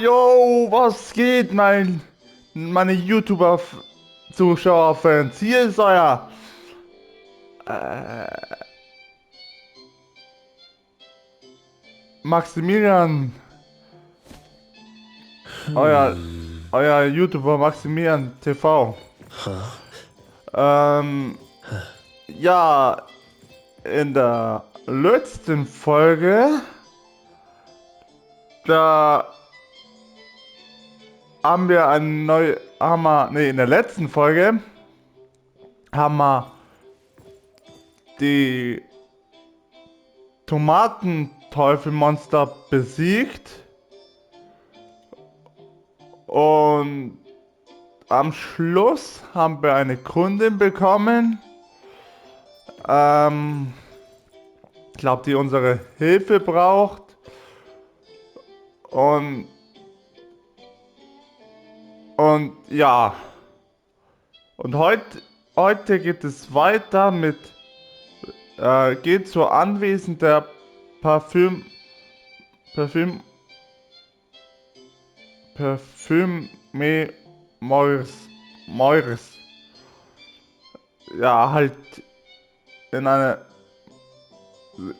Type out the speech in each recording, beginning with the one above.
Yo, was geht, meine YouTuber-Zuschauer-Fans? Hier ist euer äh, Maximilian, euer, Hm. euer YouTuber Maximilian TV. Ähm, ja, in der letzten Folge, da haben wir in der letzten Folge haben wir die Tomatenteufelmonster besiegt und am Schluss haben wir eine Kundin bekommen, ähm, ich glaube, die unsere Hilfe braucht. Und, und ja, und heute geht es weiter geht zur Anwesen der Parfüm, Parfüm, Parfüme Moires. Ja, halt in eine,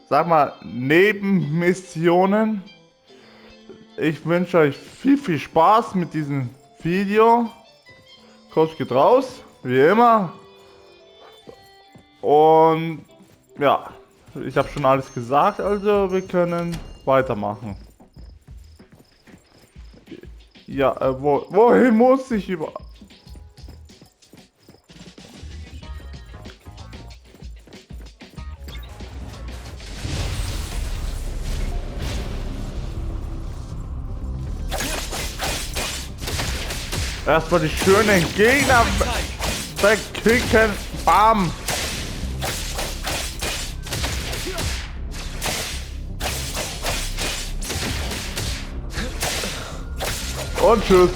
sag mal, Nebenmissionen. Ich wünsche euch viel Spaß mit diesem Video. Coach geht raus, wie immer. Und ja, ich habe schon alles gesagt, also wir können weitermachen. Ja, wohin muss ich über... Erstmal die schönen Gegner wegkicken. Bam. Und tschüss.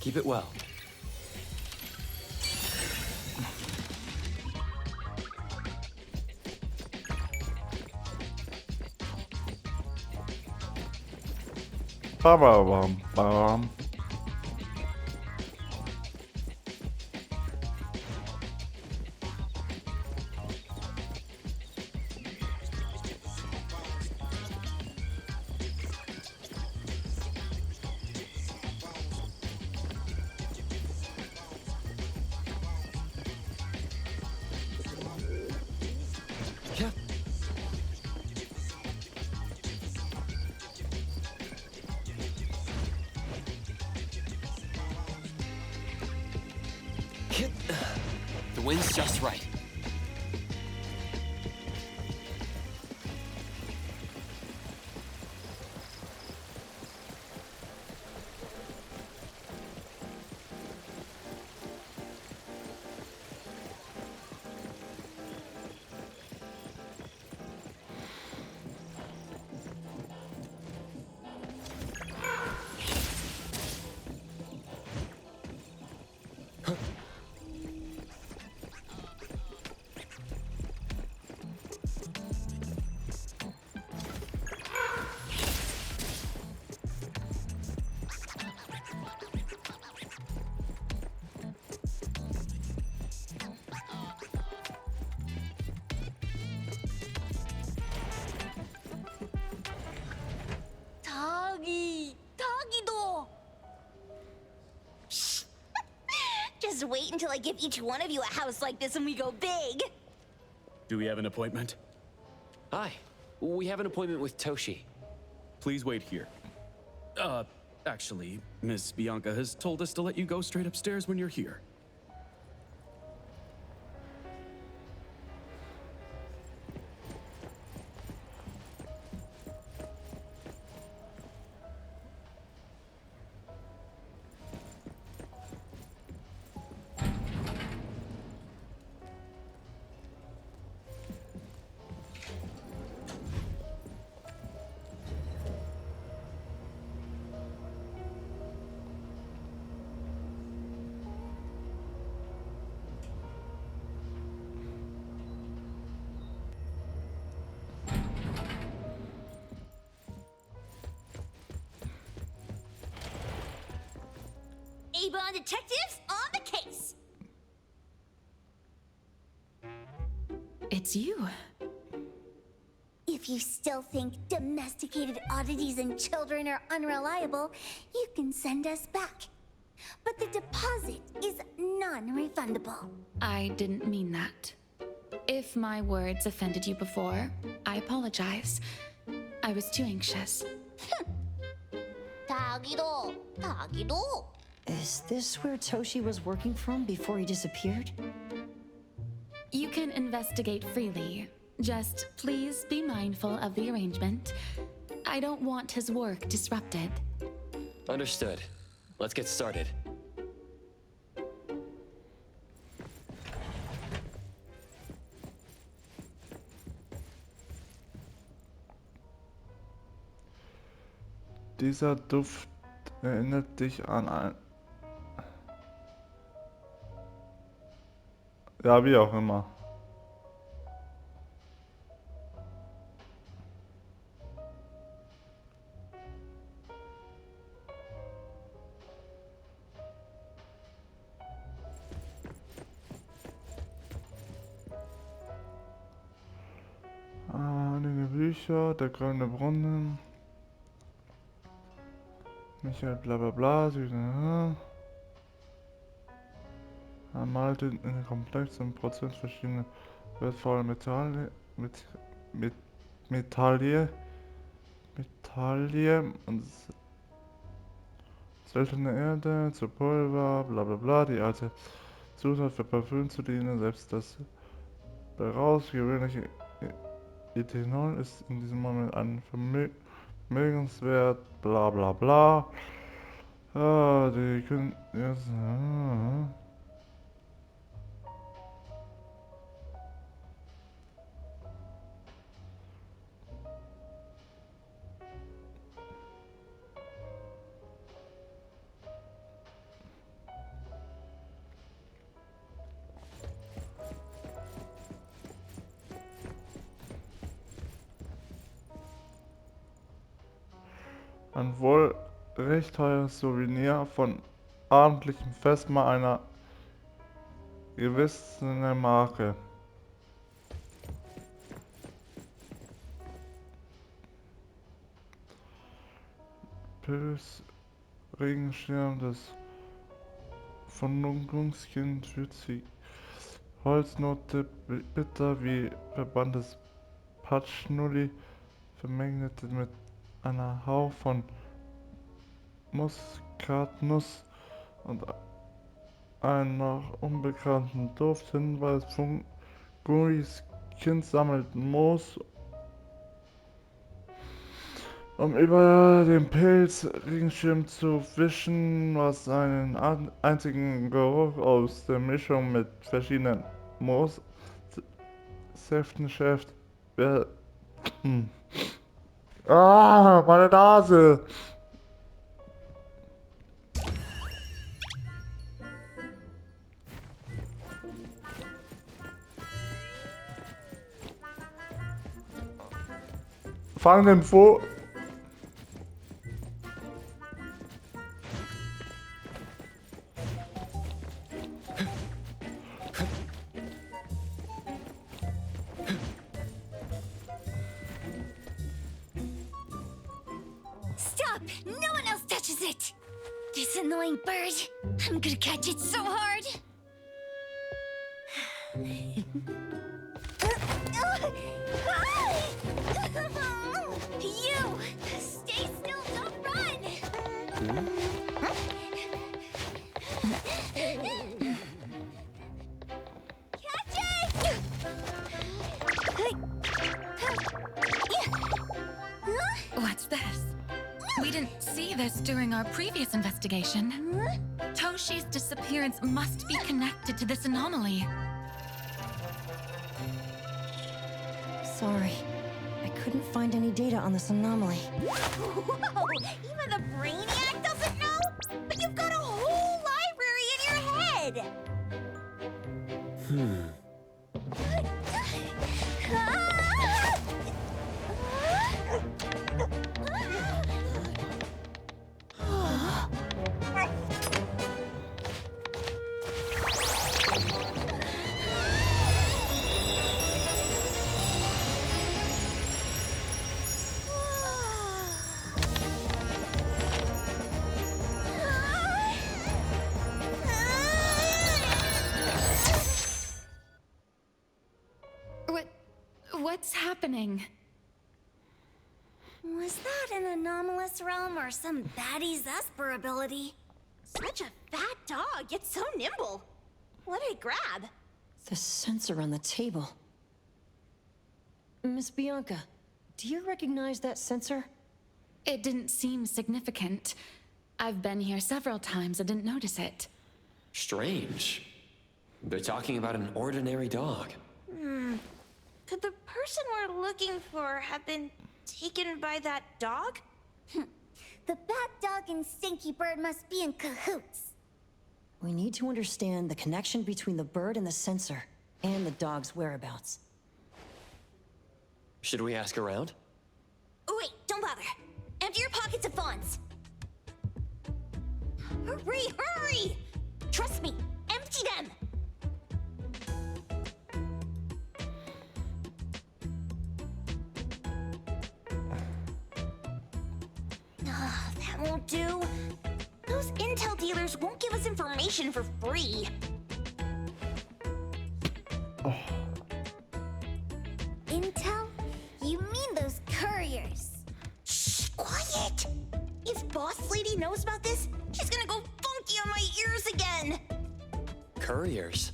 Keep it well. Bam, bam, bam. Yeah. The wind's just right. Tagido! Shh. Just wait until I give each one of you a house like this and we go big. Do we have an appointment? Hi. We have an appointment with Toshi. Please wait here. Actually, Miss Bianca has told us to let you go straight upstairs when you're here. Ebon detectives on the case. It's you. If you still think domesticated oddities and children are unreliable, you can send us back. But the deposit is non-refundable. I didn't mean that. If my words offended you before, I apologize. I was too anxious. 다기도, 다기도. Is this where Toshi was working from before he disappeared? You can investigate freely. Just please be mindful of the arrangement. I don't want his work disrupted. Understood. Let's get started. Dieser Duft erinnert dich an ein... Ja, wie auch immer. Einige Bücher, der grüne Brunnen. Michael bla bla bla. Er malte in komplexen Prozent verschiedene wertvolle Metalle und seltene Erde zu Pulver, bla bla bla, die alte Zutat für Parfüm zu dienen, selbst das daraus gewöhnliche Ethanol ist in diesem Moment ein Vermögenswert, bla bla bla. Ah, die können jetzt... Ein wohl recht teures Souvenir von abendlichem Festmahl einer gewissen Marke. Pilz, Regenschirm, das Vernunftskind fühlt sich Holznote bitter wie verbanntes Patschnulli, vermengt mit einer Hauch von Muskatnuss und einen noch unbekannten Duft. Hinweis von Guris Kind sammelt Moos, um über den Pilz-Regenschirm zu wischen, was einen einzigen Geruch aus der Mischung mit verschiedenen Moossäften schärft. Ah, meine Nase! Fang den vor. Stop! No one else touches it! This annoying bird. I'm gonna catch it so hard. You! Stay still, don't run! Catch it! What's this? We didn't see this during our previous investigation. Toshi's disappearance must be connected to this anomaly. Sorry. I couldn't find any data on this anomaly. Whoa! Even the brainiac doesn't know? But you've got a whole library in your head! What's happening? Was that an anomalous realm or some baddie's Esper ability? Such a fat dog, yet so nimble. What did it grab? The sensor on the table. Miss Bianca, do you recognize that sensor? It didn't seem significant. I've been here several times and didn't notice it. Strange. They're talking about an ordinary dog. Could the person we're looking for have been taken by that dog? The bad dog and Stinky Bird must be in cahoots. We need to understand the connection between the bird and the sensor, and the dog's whereabouts. Should we ask around? Oh, wait, don't bother. Empty your pockets of funds. Hurry, hurry! Trust me, empty them! That won't do. Those intel dealers won't give us information for free. Intel? You mean those couriers? Shh, quiet! If Boss Lady knows about this, she's gonna go funky on my ears again! Couriers.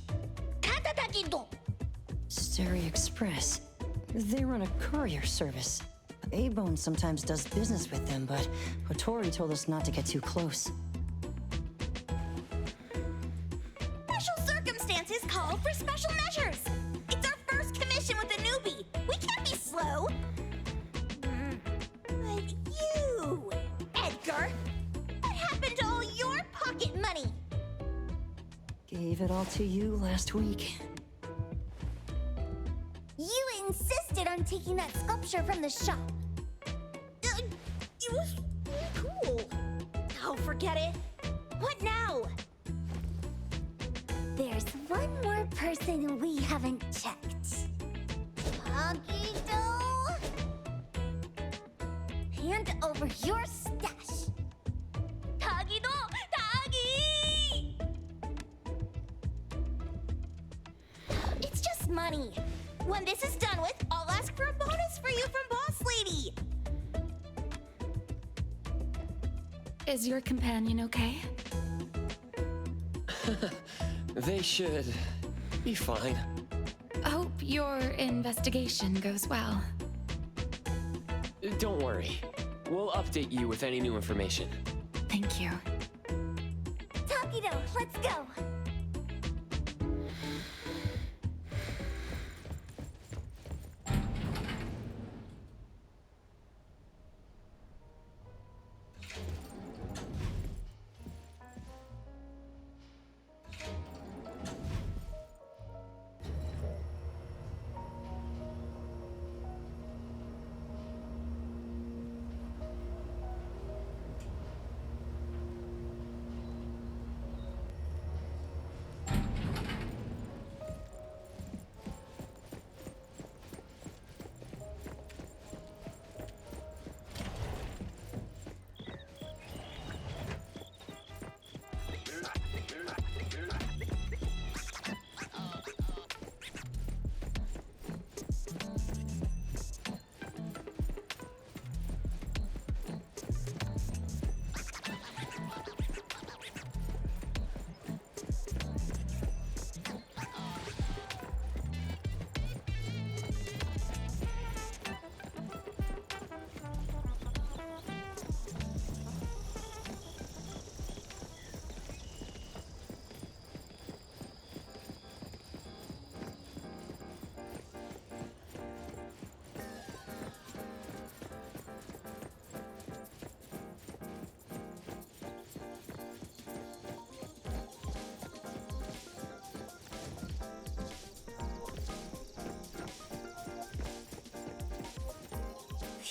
Steri Express. They run a courier service. A-Bone sometimes does business with them, but Hotori told us not to get too close. Special circumstances call for special measures! It's our first commission with a newbie! We can't be slow! But you, Edgar, what happened to all your pocket money? Gave it all to you last week. You insisted on taking that sculpture from the shop. It was really cool. Oh, forget it. What now? There's one more person we haven't checked. Agito! Hand over your stash. Tagido! Tagi! It's just money. When this is done with, I'll ask for a bonus for you from Boss Lady. Is your companion okay? They should be fine. Hope your investigation goes well. Don't worry. We'll update you with any new information. Thank you. Takido, let's go.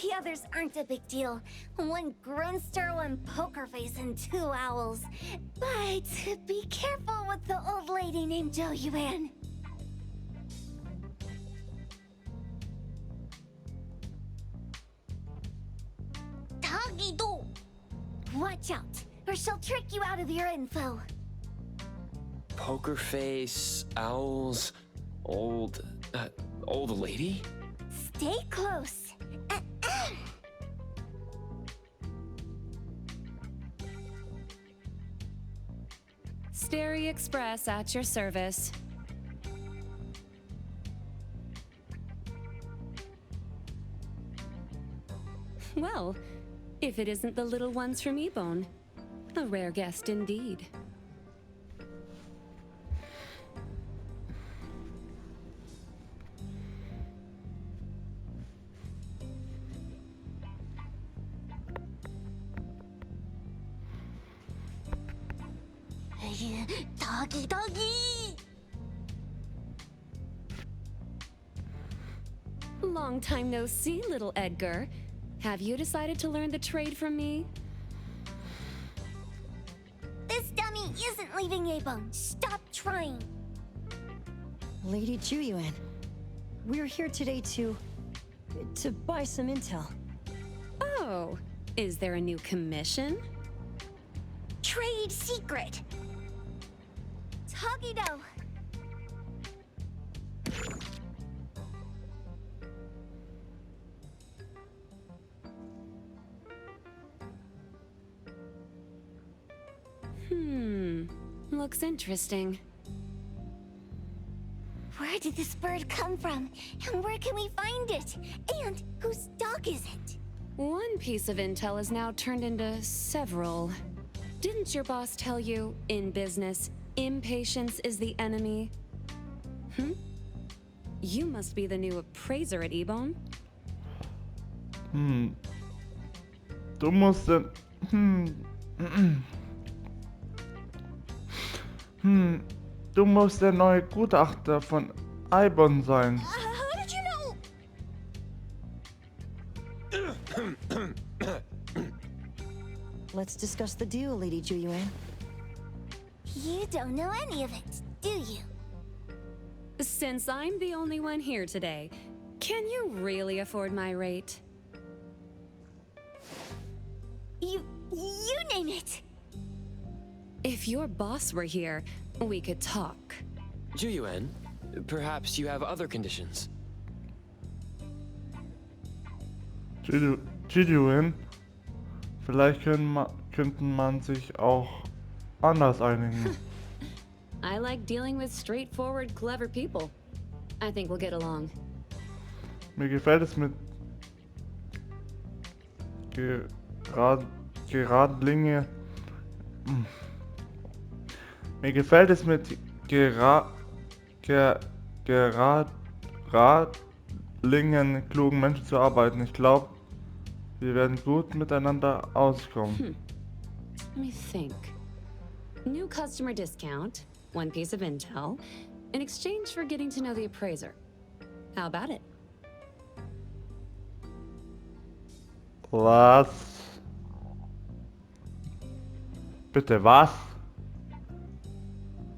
The others aren't a big deal. One Grunster, one Poker Face, and two Owls. But be careful with the old lady named Jo Yuan. Tagido! Watch out, or she'll trick you out of your info. Poker face, owls, old lady? Stay close. Stary Express at your service. Well, if it isn't the little ones from Ebone, a rare guest indeed. Doggy, doggy! Long time no see, little Edgar. Have you decided to learn the trade from me? This dummy isn't leaving Ebone. Stop trying. Lady Juyuan, we're here today to buy some intel. Oh, is there a new commission? Trade secret. Toggy-do. Looks interesting. Where did this bird come from? And where can we find it? And whose dog is it? One piece of intel is now turned into several. Didn't your boss tell you, in business, impatience is the enemy? You must be the new appraiser at Ebone. Du musst denn... Du musst der neue Gutachter von Ebone sein. How did you know? Let's discuss the deal, Lady Juyuan. You don't know any of it, do you? Since I'm the only one here today, can you really afford my rate? You name it. If your boss were here, we could talk. Juyuan, perhaps you have other conditions. Juyuan, vielleicht könnten man sich auch anders einigen. I like dealing with straightforward, clever people. I think we'll get along. Mir gefällt es mit Geradlinge. Mir gefällt es mit geradlingen, klugen Menschen zu arbeiten. Ich glaube, wir werden gut miteinander auskommen. Let me think. New customer discount, one piece of intel, in exchange for getting to know the appraiser. How about it? Was? Bitte, was?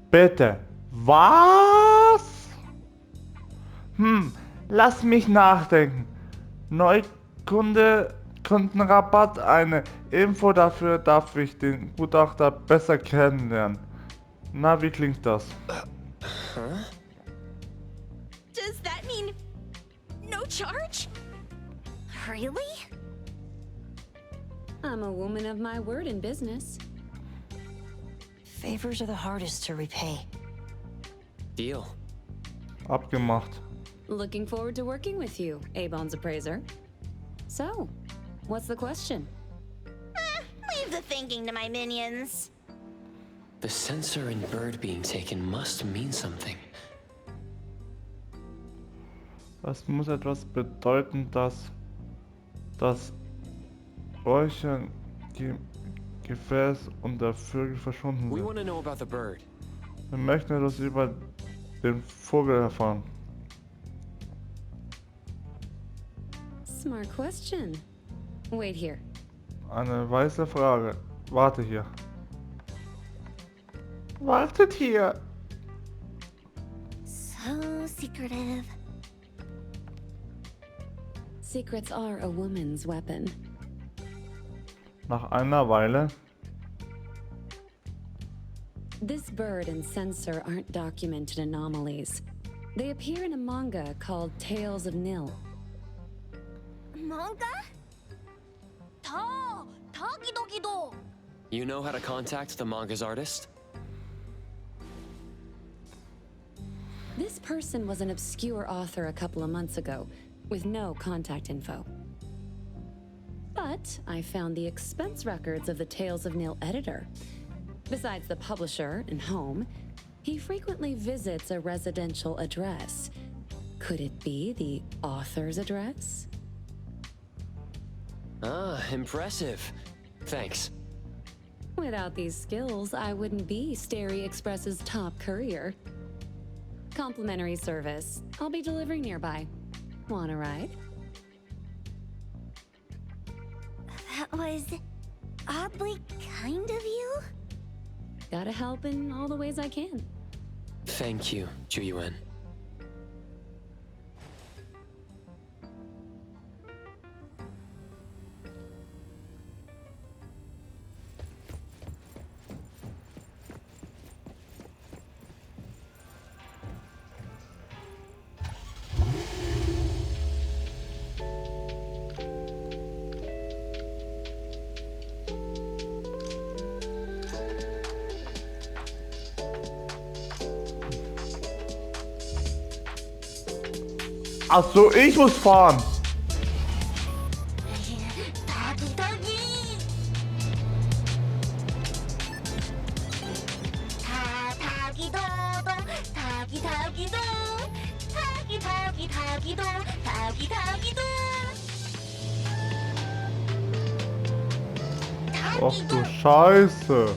Bitte, was? Lass mich nachdenken. Kundenrabatt, eine Info dafür, darf ich den Gutachter besser kennenlernen. Na, wie klingt das? Does that mean no charge? Really? I'm a woman of my word in business. Favors are the hardest to repay. Deal. Abgemacht. Looking forward to working with you, Ebone's appraiser. So, what's the question? Leave the thinking to my minions. The sensor and bird being taken must mean something. Das muss etwas bedeuten, dass das Räuchergefäß und der Vögel verschwunden We sind. want to know about the bird. Wir möchten etwas über den Vogel erfahren. Smart question. Wait here. Eine weiße Frage. Warte hier. Wartet hier. So secretive. Secrets are a woman's weapon. Nach einer Weile. This bird and sensor aren't documented anomalies. They appear in a manga called Tales of Nil. Manga? 다기도기도. You know how to contact the manga's artist? This person was an obscure author a couple of months ago, with no contact info. But I found the expense records of the Tales of Nil editor. Besides the publisher and home, he frequently visits a residential address. Could it be the author's address? Ah, impressive. Thanks. Without these skills, I wouldn't be Starry Express's top courier. Complimentary service. I'll be delivering nearby. Want a ride? That was oddly kind of you. Gotta help in all the ways I can. Thank you, Juyuan. Ach so, ich muss fahren. Ach du Scheiße.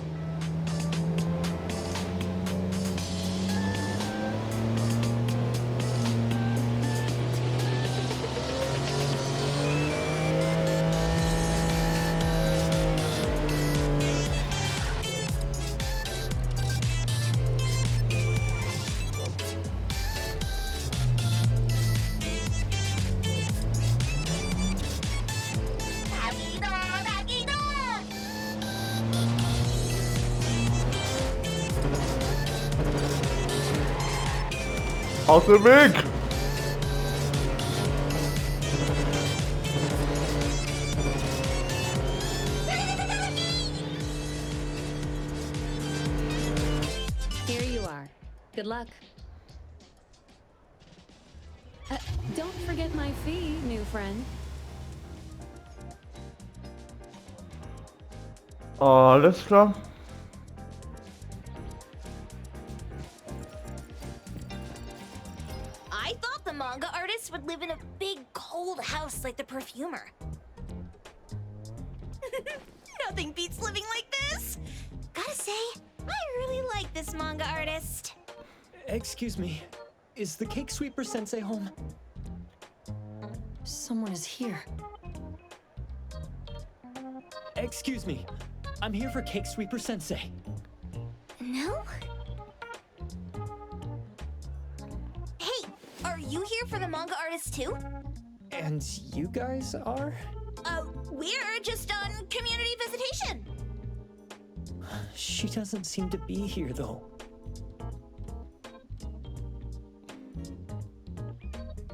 Aus dem Weg! Here you are. Good luck. Don't forget my fee, new friend. Alles klar. I thought the manga artist would live in a big, cold house like the perfumer. Nothing beats living like this. Gotta say, I really like this manga artist. Excuse me, is the cake sweeper sensei home? Someone is here. Excuse me, I'm here for cake sweeper sensei. No? Hey, are you here for the manga artist too? And you guys are? We're just on community visitation. She doesn't seem to be here though.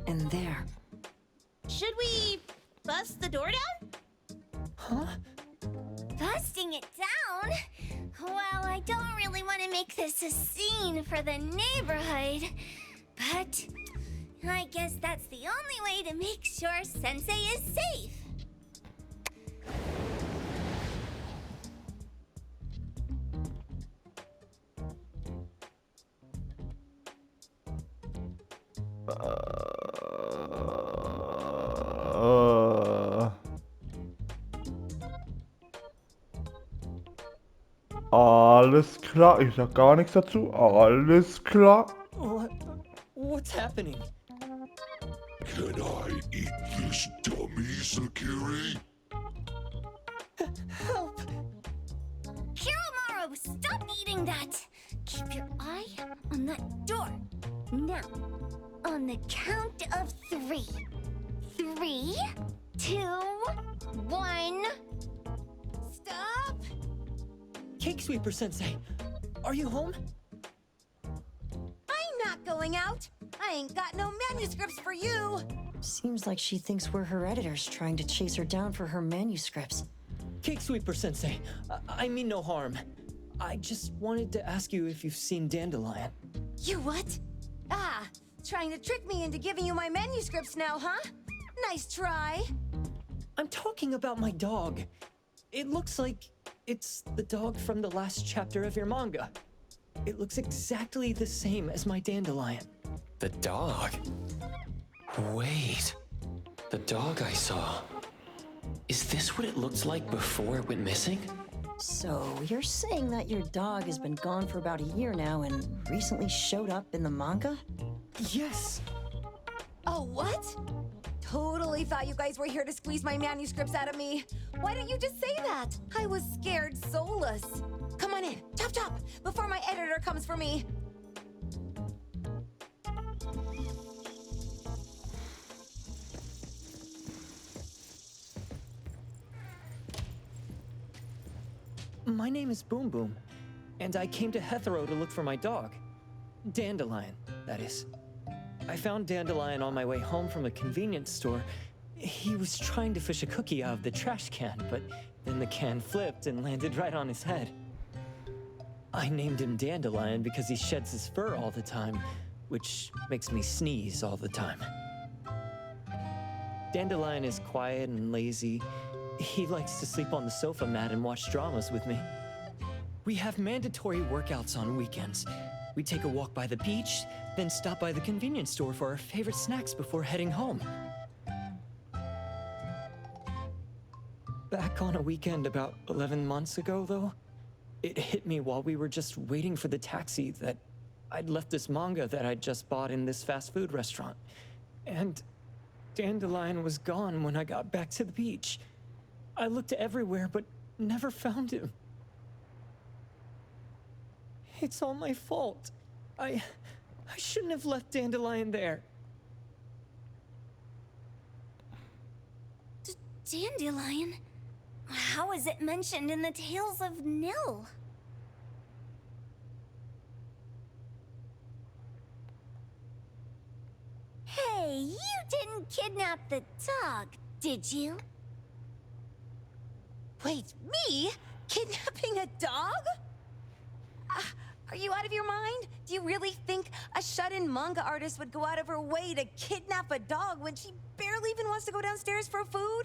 And there. Should we bust the door down? Huh? Busting it down? Well, I don't really want to make this a scene for the neighborhood, but I guess that's the only way to make sure Sensei is safe. Alles klar, ich sag gar nichts dazu. Alles klar. What's happening? Can I eat this dummy, Sakiri? Help! Kiromaru, stop eating that! Keep your eye on that door. Now, on the count of 3. 3, 2, 1. Stop! Cake sweeper sensei, are you home? I'm not going out. I ain't got no manuscripts for you. Seems like she thinks we're her editors trying to chase her down for her manuscripts. Cake Sweeper Sensei, I mean no harm. I just wanted to ask you if you've seen Dandelion. You what? Ah, trying to trick me into giving you my manuscripts now, huh? Nice try. I'm talking about my dog. It looks like it's the dog from the last chapter of your manga. It looks exactly the same as my Dandelion. The dog? Wait. The dog I saw. Is this what it looked like before it went missing? So, you're saying that your dog has been gone for about a year now and recently showed up in the manga? Yes. Oh, what? Totally thought you guys were here to squeeze my manuscripts out of me. Why didn't you just say that? I was scared soulless. Come on in, chop chop, before my editor comes for me. My name is Boom Boom, and I came to Hethero to look for my dog. Dandelion, that is. I found Dandelion on my way home from a convenience store. He was trying to fish a cookie out of the trash can, but then the can flipped and landed right on his head. I named him Dandelion because he sheds his fur all the time, which makes me sneeze all the time. Dandelion is quiet and lazy. He likes to sleep on the sofa mat and watch dramas with me. We have mandatory workouts on weekends. We take a walk by the beach, then stop by the convenience store for our favorite snacks before heading home. Back on a weekend about 11 months ago, though, it hit me while we were just waiting for the taxi that I'd left this manga that I'd just bought in this fast food restaurant. And Dandelion was gone when I got back to the beach. I looked everywhere, but never found him. It's all my fault. I shouldn't have left Dandelion there. Dandelion? How is it mentioned in the Tales of Nil? Hey, you didn't kidnap the dog, did you? Wait, me? Kidnapping a dog? Are you out of your mind? Do you really think a shut-in manga artist would go out of her way to kidnap a dog when she barely even wants to go downstairs for food?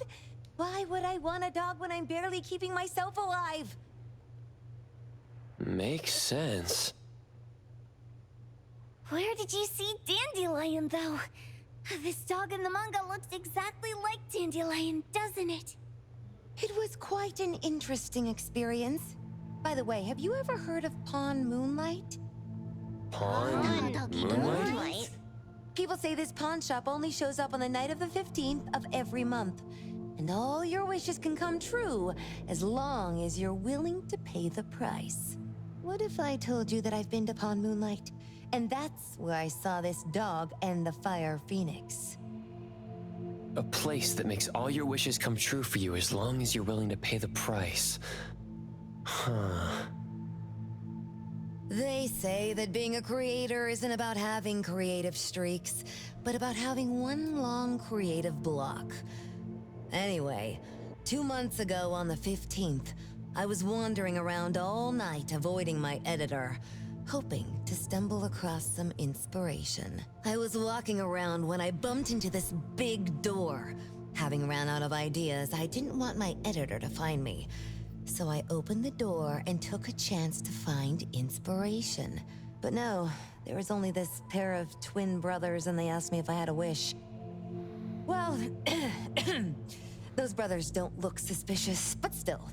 Why would I want a dog when I'm barely keeping myself alive? Makes sense. Where did you see Dandelion, though? This dog in the manga looks exactly like Dandelion, doesn't it? It was quite an interesting experience. By the way, have you ever heard of Pawn Moonlight? Pawn Moonlight? People say this pawn shop only shows up on the night of the 15th of every month. And all your wishes can come true as long as you're willing to pay the price. What if I told you that I've been to Pawn Moonlight? And that's where I saw this dog and the Fire Phoenix. A place that makes all your wishes come true for you as long as you're willing to pay the price. Huh. They say that being a creator isn't about having creative streaks, but about having one long creative block. Anyway, 2 months ago on the 15th, I was wandering around all night avoiding my editor, hoping to stumble across some inspiration. I was walking around when I bumped into this big door. Having ran out of ideas, I didn't want my editor to find me. So I opened the door and took a chance to find inspiration. But no, there was only this pair of twin brothers and they asked me if I had a wish. Well, those brothers don't look suspicious, but still.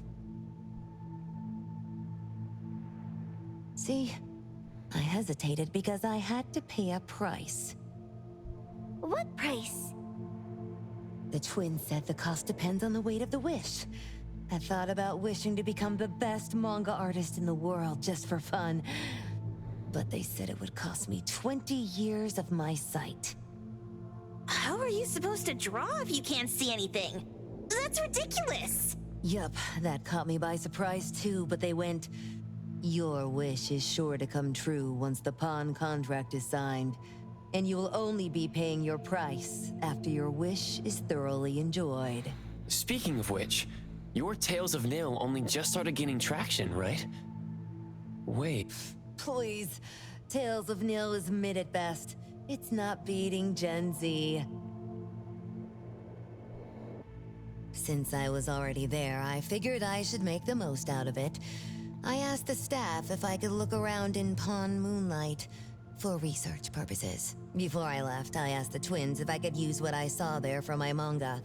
See, I hesitated because I had to pay a price. What price? The twins said the cost depends on the weight of the wish. I thought about wishing to become the best manga artist in the world just for fun. But they said it would cost me 20 years of my sight. How are you supposed to draw if you can't see anything? That's ridiculous! Yup, that caught me by surprise too, but they went, "Your wish is sure to come true once the pawn contract is signed. And you'll only be paying your price after your wish is thoroughly enjoyed. Speaking of which, your Tales of Nil only just started gaining traction, right? Wait. Please, Tales of Nil is mid at best. It's not beating Gen Z. Since I was already there, I figured I should make the most out of it. I asked the staff if I could look around in Pawn Moonlight for research purposes. Before I left, I asked the twins if I could use what I saw there for my manga.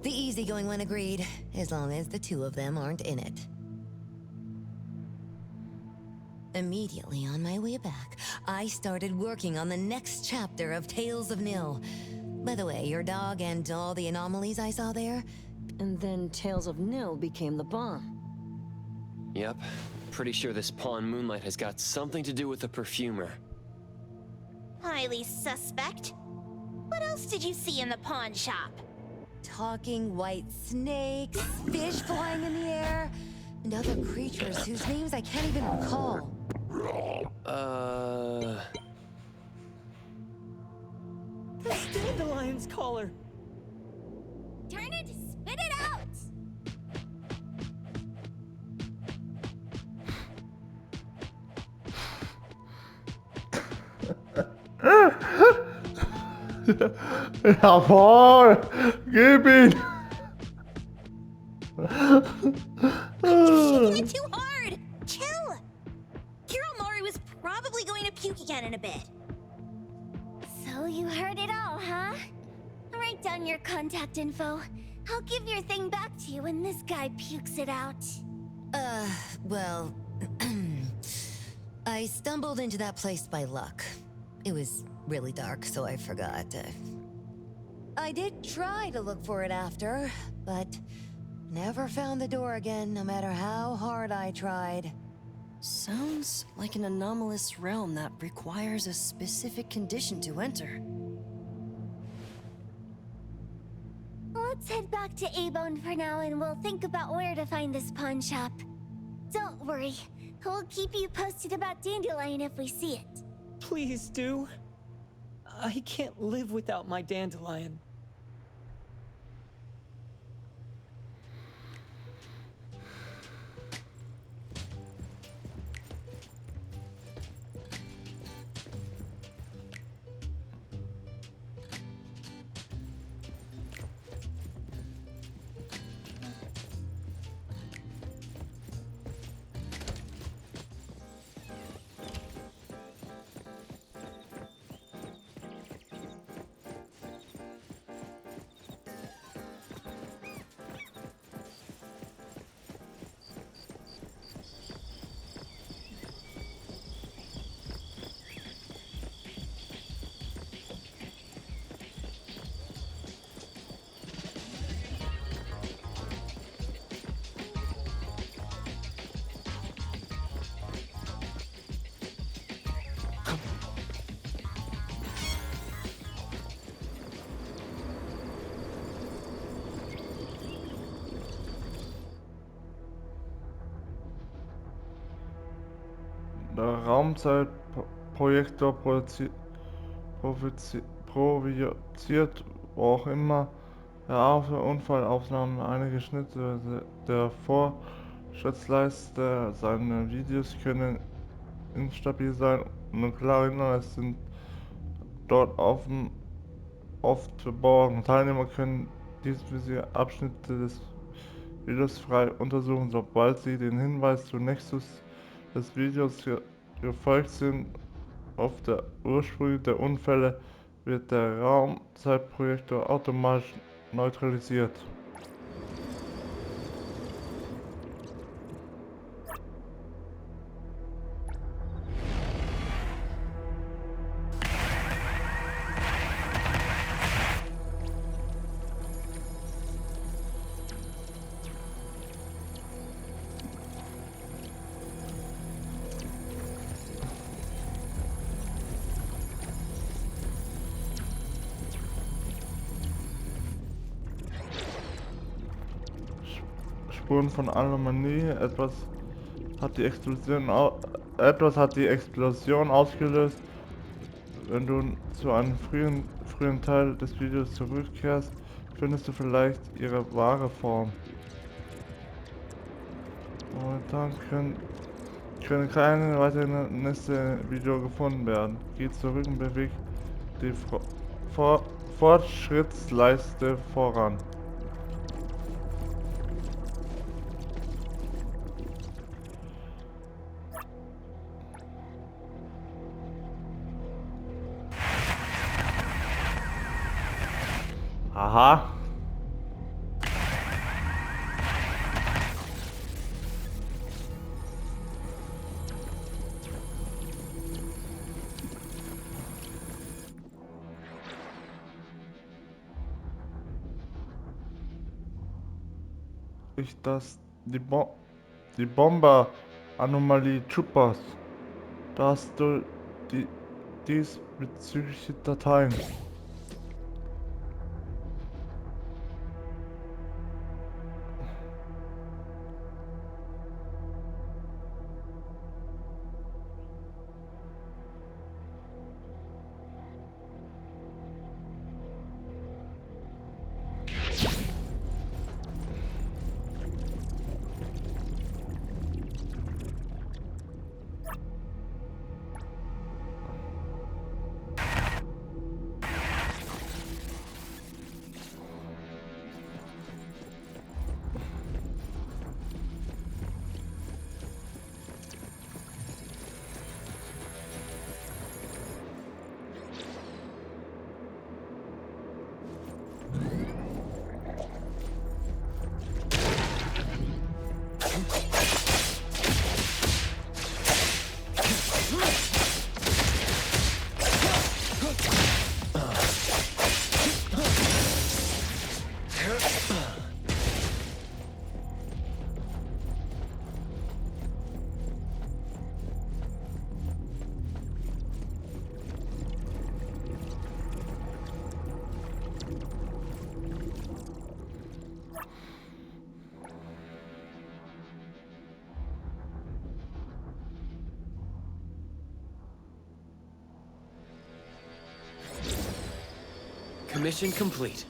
The easygoing one agreed, as long as the two of them aren't in it. Immediately on my way back, I started working on the next chapter of Tales of Nil. By the way, your dog and all the anomalies I saw there? And then Tales of Nil became the bomb. Yep. Pretty sure this Pawn Moonlight has got something to do with the perfumer. Highly suspect. What else did you see in the pawn shop? Talking white snakes, fish flying in the air, and other creatures whose names I can't even recall. The Dandelion's collar! Turn it, spit it out! Jawohl! Gib ihn! You're shaking it too hard! Chill! Kiromori was probably going to puke again in a bit. So you heard it all, huh? Write down your contact info. I'll give your thing back to you when this guy pukes it out. Well... I stumbled into that place by luck. It was really dark, so I forgot. I did try to look for it after, but never found the door again, no matter how hard I tried. Sounds like an anomalous realm that requires a specific condition to enter. Let's head back to A-Bone for now and we'll think about where to find this pawn shop. Don't worry, we'll keep you posted about Dandelion if we see it. Please do. I can't live without my Dandelion. Der Raumzeitprojektor projiziert, wo auch immer er auf der Unfallaufnahme einige Schnitte der Fortschrittsleiste. Seine Videos können instabil sein und klare Hinweise sind dort oft verborgen. Teilnehmer können diese Abschnitte des Videos frei untersuchen, sobald sie den Hinweis zum Nexus des Videos gefolgt sind. Auf der Ursprung der Unfälle wird der Raumzeitprojektor automatisch neutralisiert. Spuren von Anomalie, etwas hat die Explosion ausgelöst. Wenn du zu einem frühen Teil des Videos zurückkehrst, findest du vielleicht ihre wahre Form. Momentan können keine weiteren Nester im Video gefunden werden. Geh zurück und bewegt die Fortschrittsleiste voran. Aha. Die Bomber-Anomalie Chupas. Da hast du die diesbezügliche Dateien. Mission complete.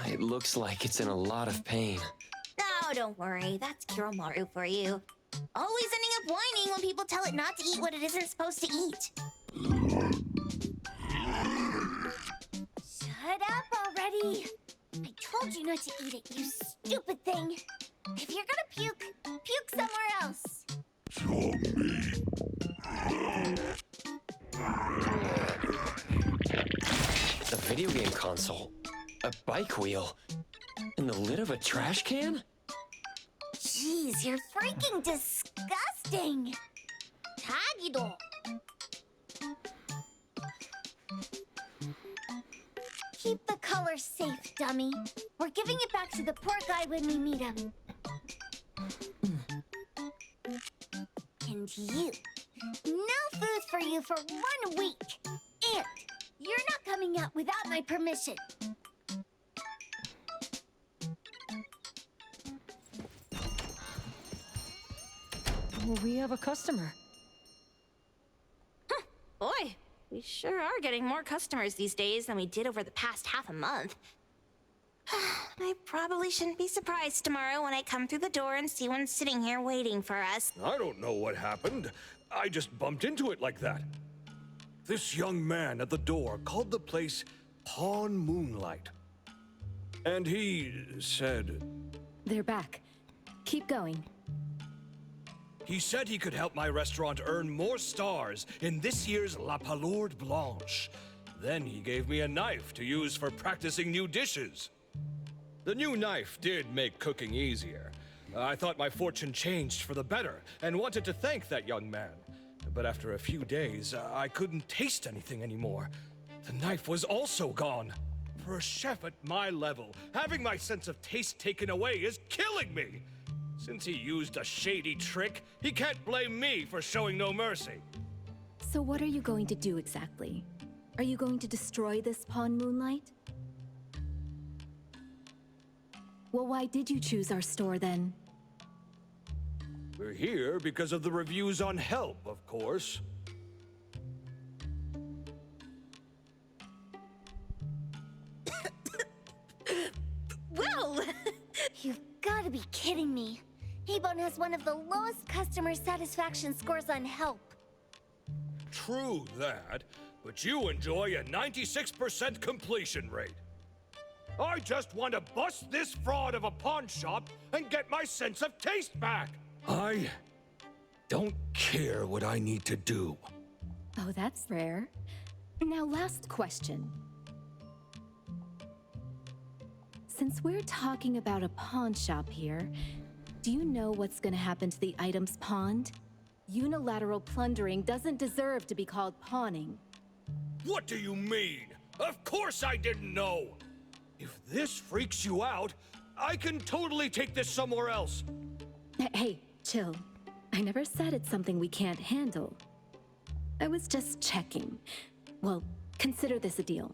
It looks like it's in a lot of pain. Oh, don't worry. That's Kiromaru for you. Always ending up whining when people tell it not to eat what it isn't supposed to eat. Shut up already! I told you not to eat it, you stupid thing! If you're gonna puke, puke somewhere else! A video game console, a bike wheel, and the lid of a trash can? Jeez, you're freaking disgusting! Tagido! Keep the color safe, dummy. We're giving it back to the poor guy when we meet him. And you. No food for you for 1 week. And you're not coming out without my permission. We have a customer. Huh. Boy, we sure are getting more customers these days than we did over the past half a month. I probably shouldn't be surprised tomorrow when I come through the door and see one sitting here waiting for us. I don't know what happened. I just bumped into it like that. This young man at the door called the place Pawn Moonlight. And he said... They're back. Keep going. He said he could help my restaurant earn more stars in this year's La Palourde Blanche. Then he gave me a knife to use for practicing new dishes. The new knife did make cooking easier. I thought my fortune changed for the better and wanted to thank that young man. But after a few days, I couldn't taste anything anymore. The knife was also gone. For a chef at my level, having my sense of taste taken away is killing me. Since he used a shady trick, he can't blame me for showing no mercy. So what are you going to do exactly? Are you going to destroy this pawn, Moonlight? Well, why did you choose our store then? We're here because of the reviews on Help, of course. Well, you've got to be kidding me. Ebon has one of the lowest customer satisfaction scores on Help. True that, but you enjoy a 96% completion rate. I just want to bust this fraud of a pawn shop and get my sense of taste back. I don't care what I need to do. Oh, that's rare. Now, last question. Since we're talking about a pawn shop here, do you know what's gonna happen to the items pawned? Unilateral plundering doesn't deserve to be called pawning. What do you mean? Of course I didn't know! If this freaks you out, I can totally take this somewhere else. Hey, chill. I never said it's something we can't handle. I was just checking. Well, consider this a deal.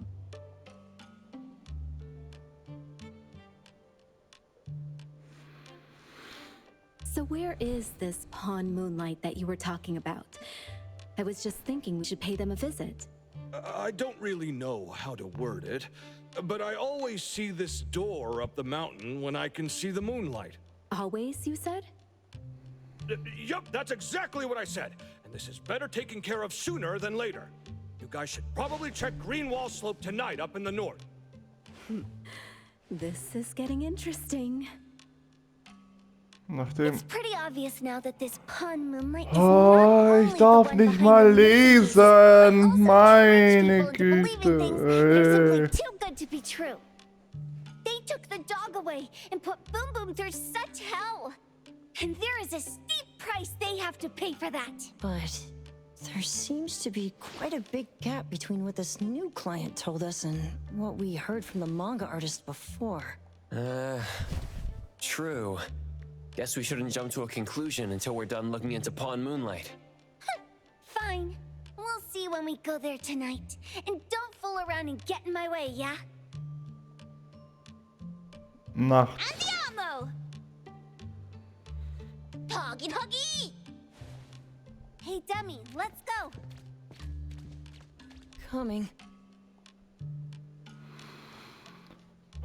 So where is this pawn Moonlight that you were talking about? I was just thinking we should pay them a visit. I don't really know how to word it, but I always see this door up the mountain when I can see the moonlight. Always, you said? Yup, that's exactly what I said. And this is better taken care of sooner than later. You guys should probably check Greenwall Slope tonight up in the north. This is getting interesting. Nachdem... It's pretty obvious now that this pawn Moonlight is Oh, ich darf nicht mal lesen. Meine Güte. They're simply too good to be true. They took the dog away and put Boom Boom through such hell. And there is a steep price they have to pay for that. But there seems to be quite a big gap between what this new client told us and what we heard from the manga artist before. True. Guess we shouldn't jump to a conclusion until we're done looking into Pawn Moonlight. Fine. We'll see when we go there tonight. And don't fool around and get in my way, yeah? Nachts. Andiamo! Huggy huggy! Hey, dummy, let's go. Coming.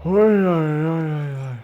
Oi, oi, oi, oi, oi.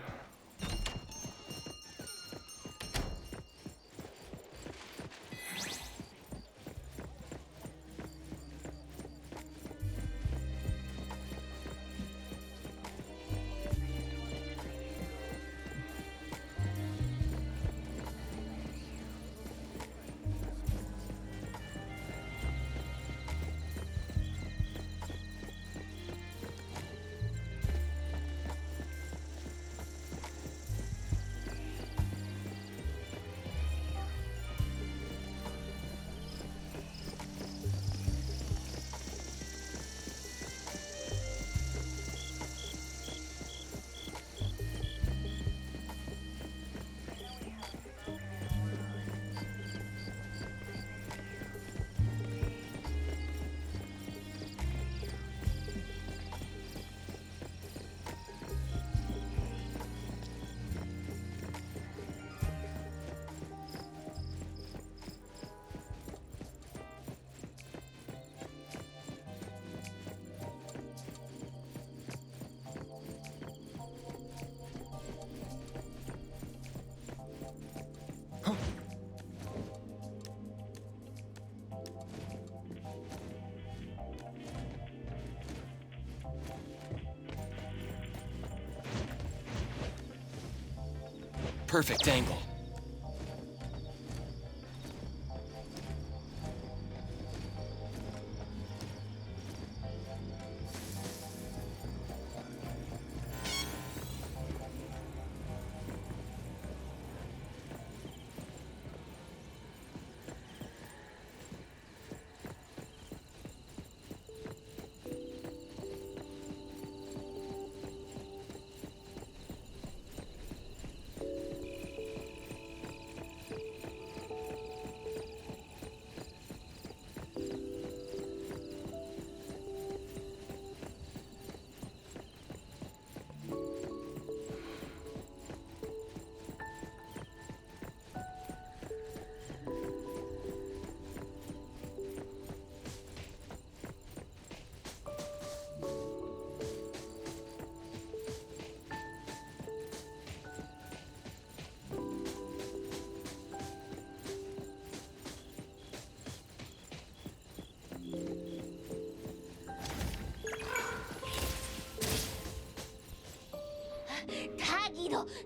Perfect angle.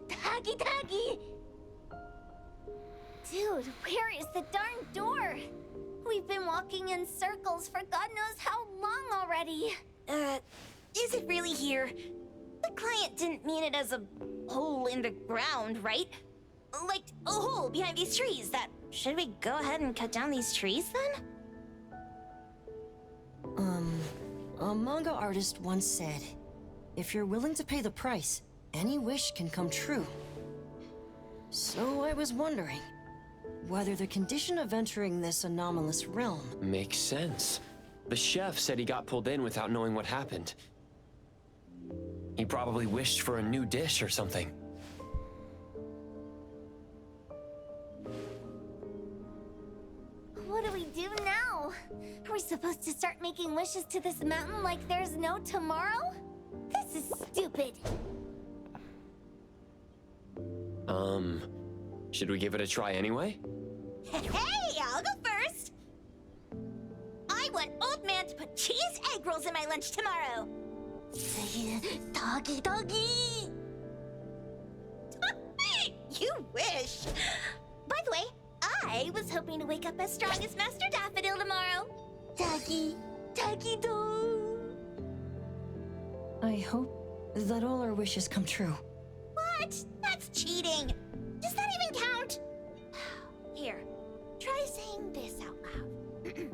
Taggy taggy! Dude, where is the darn door? We've been walking in circles for God knows how long already. Is it really here? The client didn't mean it as a hole in the ground, right? Like a hole behind these trees that... Should we go ahead and cut down these trees then? A manga artist once said, if you're willing to pay the price, any wish can come true. So I was wondering whether the condition of entering this anomalous realm... Makes sense. The chef said he got pulled in without knowing what happened. He probably wished for a new dish or something. What do we do now? Are we supposed to start making wishes to this mountain like there's no tomorrow? This is stupid. Should we give it a try anyway? Hey, I'll go first! I want Old Man to put cheese egg rolls in my lunch tomorrow! Doggy doggy! You wish! By the way, I was hoping to wake up as strong as Master Daffodil tomorrow. Doggy, doggy doo! I hope that all our wishes come true. What? That's cheating! Does that even count? Here, try saying this out loud.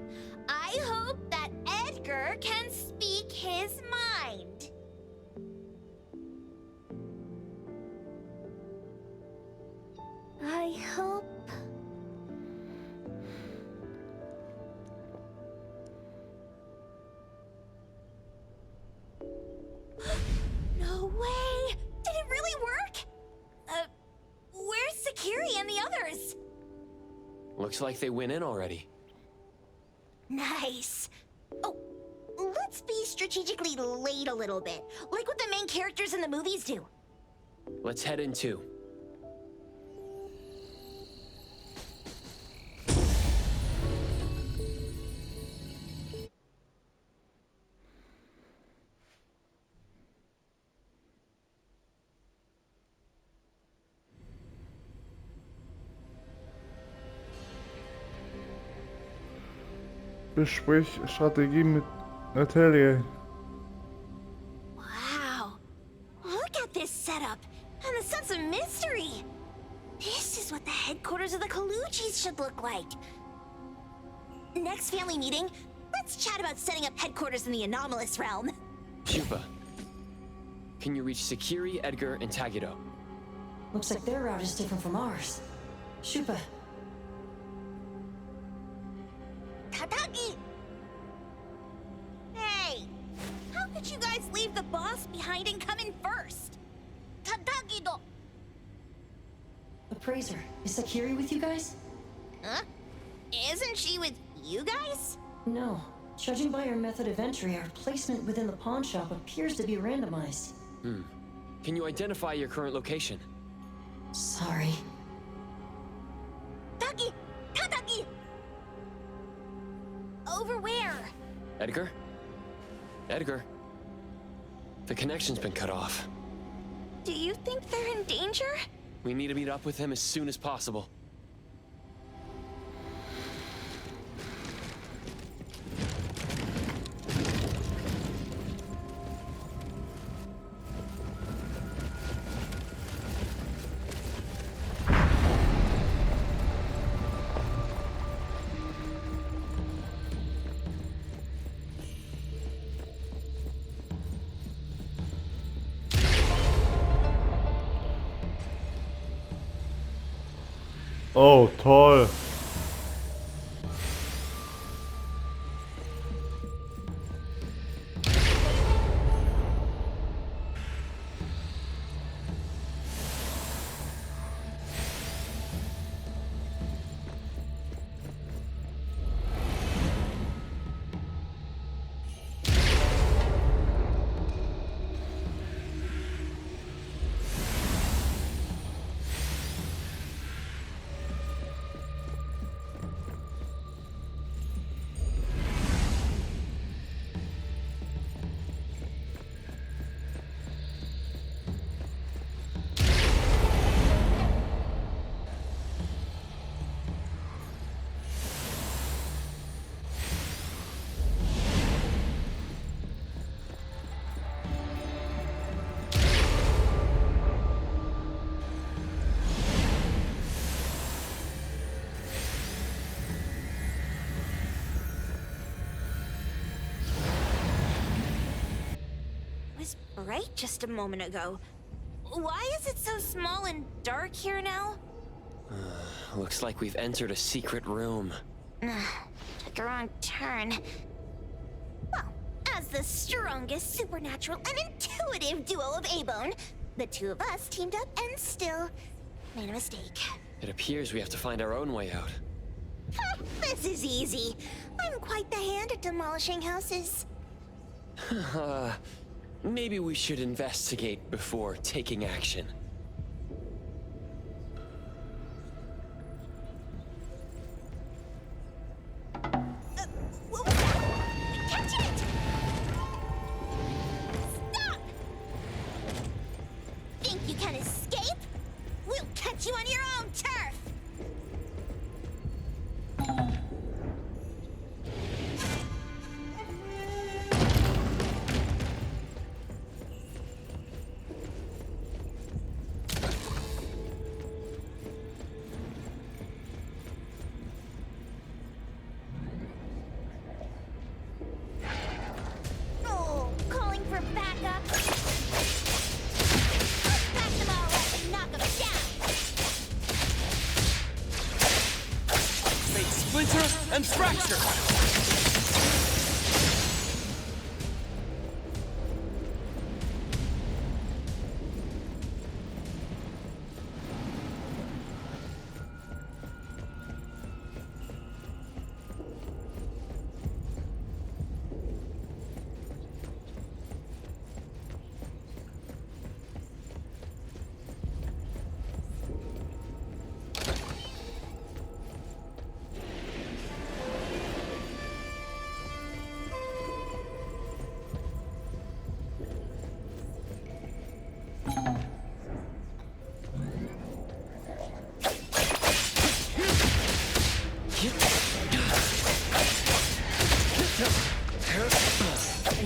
I hope that Edgar can speak his mind. I hope... No way! Did it really work? Where's Sakiri and the others? Looks like they went in already. Nice. Oh, let's be strategically late a little bit, like what the main characters in the movies do. Let's head in too. Besprich Strategie mit Natalie. Wow. Look at this setup and the sense of mystery. This is what the headquarters of the Kaluchis should look like. Next family meeting, let's chat about setting up headquarters in the anomalous realm. Shupa, can you reach Sakiri, Edgar, and Tagido? Looks like their route is different from ours. Shupa. Tatagi! Hey! How could you guys leave the boss behind and come in first? Tatagi-do! Appraiser, is Sakiri with you guys? Huh? Isn't she with you guys? No. Judging by our method of entry, our placement within the pawn shop appears to be randomized. Can you identify your current location? Sorry. Taki! Tatagi! Over where? Edgar? Edgar? The connection's been cut off. Do you think they're in danger? We need to meet up with him as soon as possible. Oh, toll. bright just a moment ago. Why is it so small and dark here now? Looks like we've entered a secret room. Took a wrong turn. Well, as the strongest supernatural and intuitive duo of A-Bone, the two of us teamed up and still made a mistake. It appears we have to find our own way out. This is easy. I'm quite the hand at demolishing houses. Maybe we should investigate before taking action. What was that? Catch it! Stop! Think you can escape? We'll catch you on your own turf! Oh, calling for backup. Back them all up and knock them down. Make splinter and fracture!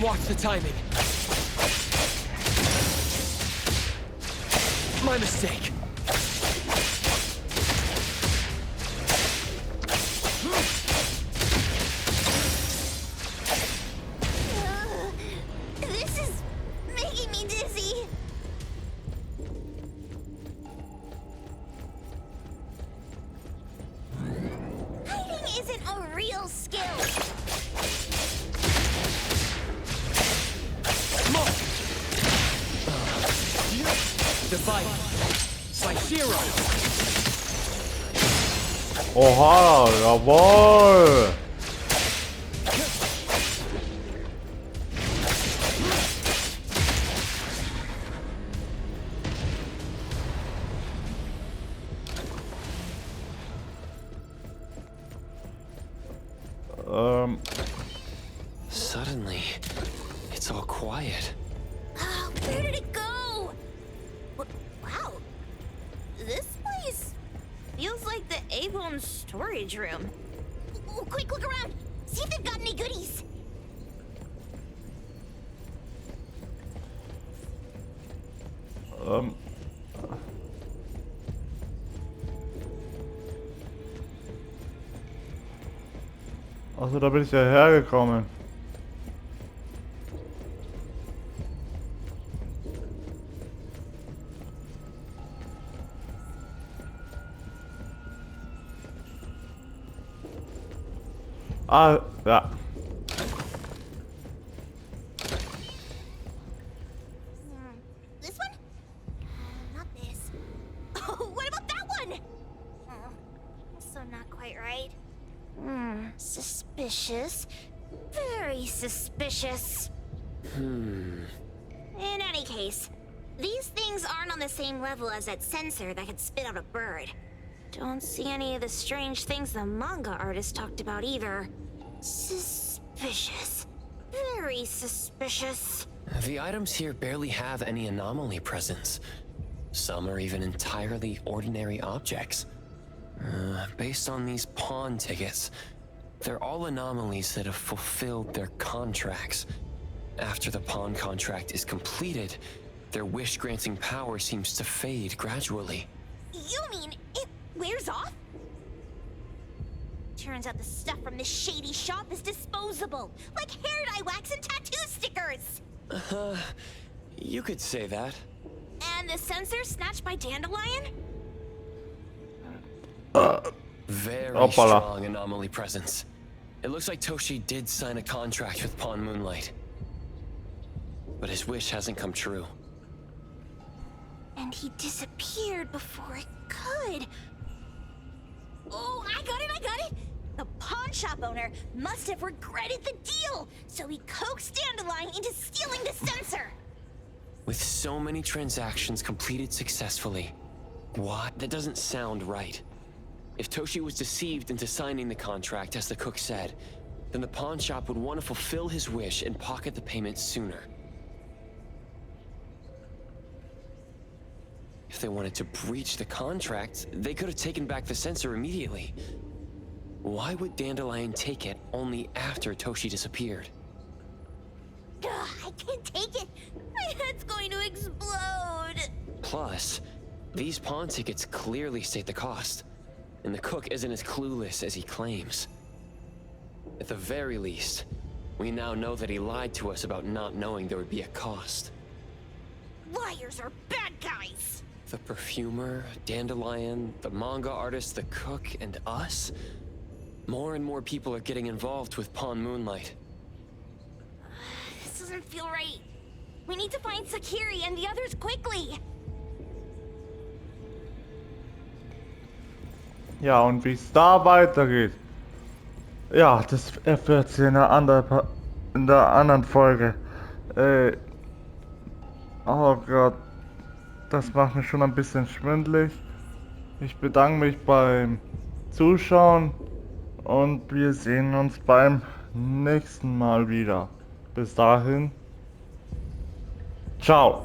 Watch the timing. My mistake. This is making me dizzy. Hiding isn't a real skill. Divide by 0. Oha, jawohl! Suddenly, it's all quiet. Oh, where did it go? Wow. This place feels like the A-Bone storage room. Oh, quick, look around. See if they've got any goodies. Also, da bin ich ja hergekommen. Ah, ja. This one? Not this. Oh, what about that one? Oh, also not quite right. Suspicious. Very suspicious. In any case, these things aren't on the same level as that sensor that could spit out a bird. Don't see any of the strange things the manga artist talked about either. Suspicious. Very suspicious. The items here barely have any anomaly presence. Some are even entirely ordinary objects. Based on these pawn tickets, they're all anomalies that have fulfilled their contracts. After the pawn contract is completed, their wish-granting power seems to fade gradually. You mean it wears off? Turns out the stuff from this shady shop is disposable, like hair dye wax and tattoo stickers. You could say that. And the sensor snatched by Dandelion? Very Hoppala. strong anomaly presence. It looks like Toshi did sign a contract with Pawn Moonlight. But his wish hasn't come true. And he disappeared before it could. Oh, I got it! The pawn shop owner must have regretted the deal, so he coaxed Dandelion into stealing the sensor. With so many transactions completed successfully, why? That doesn't sound right. If Toshi was deceived into signing the contract, as the cook said, then the pawn shop would want to fulfill his wish and pocket the payment sooner. If they wanted to breach the contract, they could have taken back the sensor immediately. Why would Dandelion take it only after Toshi disappeared? Ugh, I can't take it. My head's going to explode. Plus, these pawn tickets clearly state the cost, and the cook isn't as clueless as he claims. At the very least, we now know that he lied to us about not knowing there would be a cost. Liars are bad guys. The perfumer, Dandelion, the manga artist, the cook, and us? More and more people are getting involved with Pawn Moonlight. This doesn't feel right. We need to find Sakiri and the others quickly. Ja, und wie es da weitergeht, ja, das erfährt ihr in der anderen Folge. Oh Gott, das macht mich schon ein bisschen schwindelig. Ich bedanke mich beim Zuschauen und wir sehen uns beim nächsten Mal wieder. Bis dahin, ciao.